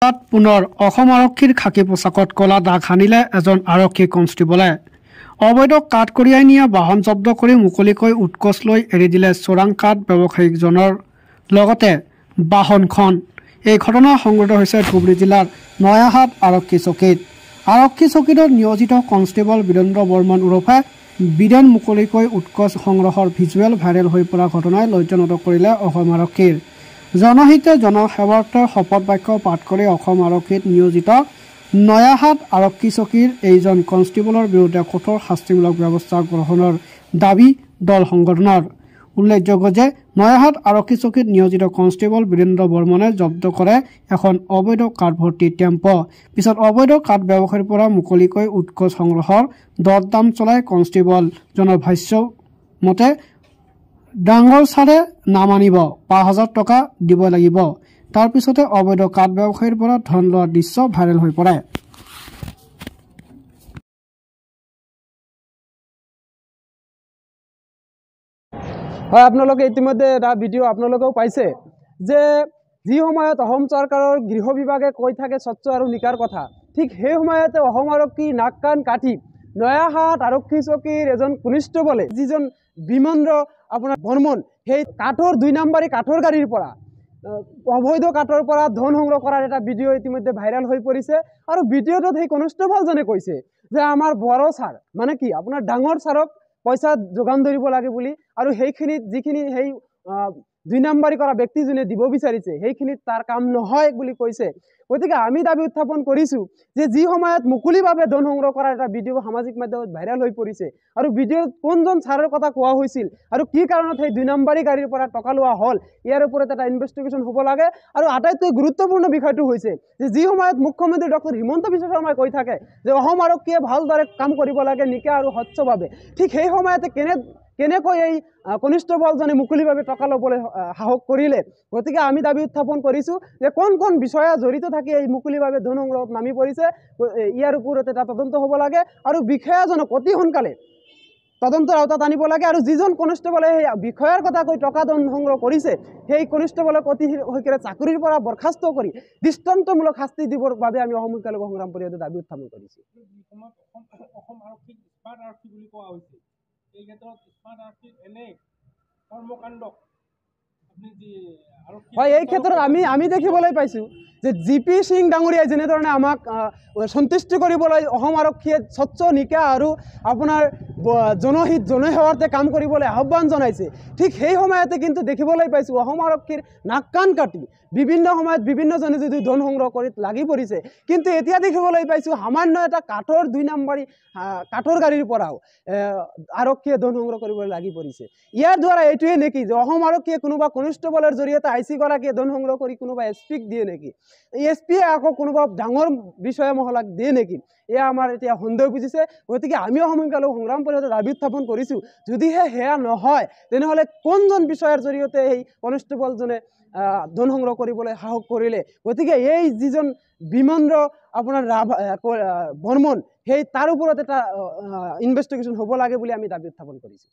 পুনৰ অসম আৰক্ষীৰ খাকী পোছাকত কলা দাগ সানিলে এজন আৰক্ষী কনষ্টেবলে। অবৈধ কাঠ কঢ়িয়াই নিয়া বাহন জব্দ কৰি মুকলিকৈ উৎকোচ লৈ এৰি দিলে চোৰাং কাঠ ব্যৱসায়িকজনৰ লগতে বাহনখন। এই ঘটনা সংঘটিত হৈছে ধুবুৰী জিলাৰ নয়াহাট আৰক্ষী চকীত। আৰক্ষী চকীত নিয়োজিত কনষ্টেবল বীৰেন্দ্ৰ বৰ্মন ওৰফে বীৰেন মুকলিকৈ উৎকোচ সংগ্ৰহৰ ভিজুৱেল ভাইৰেল হৈ পৰা ঘটনাই লজ্জানত কৰিলে অসম আৰক্ষীৰ। জনহিতে জনসেৱাৰ্থে শপত বাক্য পাঠ কৰি অসম আৰক্ষীত নিয়োজিত নয়াহাট আৰক্ষী চকীৰ এইজন কনষ্টেবলৰ বিৰুদ্ধে কঠোৰ শাস্তিমূলক ব্যৱস্থা গ্ৰহণৰ দাবী দল সংগঠনৰ। উল্লেখযোগ্য যে নয়াহাট আৰক্ষী চকীত নিয়োজিত কনষ্টেবল বীৰেন্দ্ৰ বৰ্মনে জব্দ কৰে এখন অবৈধ কাঠ ভৰ্তি টেম্পো। পিছত অবৈধ কাঠ ব্যৱসায়ীৰ পৰা মুকলিকৈ উৎকোচ সংগ্ৰহৰ দৰদাম চলাই কনষ্টেবলজনৰ ভাষ্য মতে ডাঙৰ ছাৰে নামানিব ৫,০০০ টকা দিব লাগিব। তাৰ পিছতে অবৈধ কাঠ ব্যৱসায়ীৰ পৰা ধন লোৱাৰ দৃশ্য ভাইৰেল হৈ পৰে। হয়, আপোনালোকে ইতিমধ্যে এটা ভিডিঅ' আপোনালোকেও পাইছে যে যি সময়ত অসম চৰকাৰৰ গৃহ বিভাগে কৈ থাকে স্বচ্ছ আৰু নিকাৰ কথা, ঠিক সেই সময়তে অসম আৰক্ষী নাক কাণ কাটি নয়াহাট আৰক্ষী চকীৰ এজন কনিষ্টেবলে যিজন বিমন্দ্ৰ আপোনাৰ বৰ্মন সেই কাঠৰ ২ নম্বৰী কাঠৰ গাড়ীৰ পৰা অবৈধ কাঠৰ পৰা ধন সংগ্ৰহ কৰাৰ এটা ভিডিঅ' ইতিমধ্যে ভাইৰেল হৈ পৰিছে। আৰু ভিডিঅ'টোত সেই কনিষ্টেবলজনে কৈছে যে আমাৰ বড় ছাৰ মানে কি আপোনাৰ ডাঙৰ ছাৰক পইচা যোগান ধৰিব লাগে বুলি, আৰু সেইখিনিত যিখিনি সেই ২ নম্বৰী কৰা ব্যক্তিজনে দিব বিচাৰিছে সেইখিনিত তাৰ কাম নহয় বুলি কৈছে। গতিকে আমি দাবী উত্থাপন কৰিছোঁ যে যি সময়ত মুকলিভাৱে ধন সংগ্ৰহ কৰাৰ এটা ভিডিঅ' সামাজিক মাধ্যমত ভাইৰেল হৈ পৰিছে আৰু ভিডিঅ'ত কোনজন ছাৰৰ কথা কোৱা হৈছিল আৰু কি কাৰণত সেই ২ নম্বৰী গাড়ীৰ পৰা টকা লোৱা হ'ল, ইয়াৰ ওপৰত এটা ইনভেষ্টিগেশ্যন হ'ব লাগে। আৰু আটাইতকৈ গুৰুত্বপূৰ্ণ বিষয়টো হৈছে যে যি সময়ত মুখ্যমন্ত্ৰী ডক্টৰ হিমন্ত বিশ্ব শৰ্মাই কৈ থাকে যে অসম আৰক্ষীয়ে ভালদৰে কাম কৰিব লাগে নিকা আৰু স্বচ্ছভাৱে, ঠিক সেই সময়তে কেনেকৈ এই কনিষ্টেবলজনে মুকলিভাৱে টকা ল'বলৈ সাহস কৰিলে। গতিকে আমি দাবী উত্থাপন কৰিছোঁ যে কোন বিষয়া জড়িত থাকি এই মুকলিভাৱে ধন সংগ্ৰহত নামি পৰিছে, ইয়াৰ ওপৰত এটা তদন্ত হ'ব লাগে আৰু বিষয়াজনক অতি সোনকালে তদন্তৰ আওতাত আনিব লাগে। আৰু যিজন কনিষ্টেবলে সেই বিষয়াৰ কথা কৈ টকা ধন সংগ্ৰহ কৰিছে সেই কনিষ্টেবলক অতি শীঘ্ৰে চাকৰিৰ পৰা বৰখাস্ত কৰি দৃষ্টান্তমূলক শাস্তি দিবৰ বাবে আমি অসম লোক সংগ্ৰাম পৰিষদে দাবী উত্থাপন কৰিছোঁ। অসম আৰক্ষীক স্মাৰ্ট আৰক্ষী বুলি কোৱা হৈছিল, এই ক্ষেত্ৰত স্মাৰ্ট আৰক্ষীৰ এনে কৰ্মকাণ্ড হয়, এই ক্ষেত্ৰত আমি দেখিবলৈ পাইছোঁ যে জি.পি. সিং ডাঙৰীয়াই যেনেধৰণে আমাক সন্তুষ্টি কৰিবলৈ অসম আৰক্ষীয়ে স্বচ্ছ নিকা আৰু আপোনাৰ জনহিত জনসেৱাৰ্থে কাম কৰিবলৈ আহ্বান জনাইছে, ঠিক সেই সময়তে কিন্তু দেখিবলৈ পাইছোঁ অসম আৰক্ষীৰ নাক কাণ কাটি বিভিন্ন সময়ত বিভিন্নজনে যদি ধন সংগ্ৰহ কৰি লাগি পৰিছে। কিন্তু এতিয়া দেখিবলৈ পাইছোঁ সামান্য এটা কাঠৰ ২ নম্বৰী কাঠৰ গাড়ীৰ পৰাও আৰক্ষীয়ে ধন সংগ্ৰহ কৰিবলৈ লাগি পৰিছে। ইয়াৰ দ্বাৰা এইটোৱে নেকি যে অসম আৰক্ষীয়ে কোনোবা কনিষ্টেবলৰ জৰিয়তে আই চি গৰাকীয়ে ধন সংগ্ৰহ কৰি কোনোবা SP-ক দিয়ে নেকি, SP-য়ে আকৌ কোনোবা ডাঙৰ বিষয়া মহলাক দিয়ে নেকি, এয়া আমাৰ এতিয়া সন্দেহ বুজিছে। গতিকে আমি অসম সংগ্ৰাম পৰিষদে দাবী উত্থাপন কৰিছোঁ যদিহে সেয়া নহয় তেনেহ'লে কোনজন বিষয়াৰ জৰিয়তে এই কনিষ্টেবলজনে ধন সংগ্ৰহ কৰিবলৈ সাহস কৰিলে। গতিকে এই যিজন বিমন্দ্ৰ আপোনাৰ বৰ্মন সেই তাৰ ওপৰত এটা ইনভেষ্টিগেশ্যন হ'ব লাগে বুলি আমি দাবী উত্থাপন কৰিছোঁ।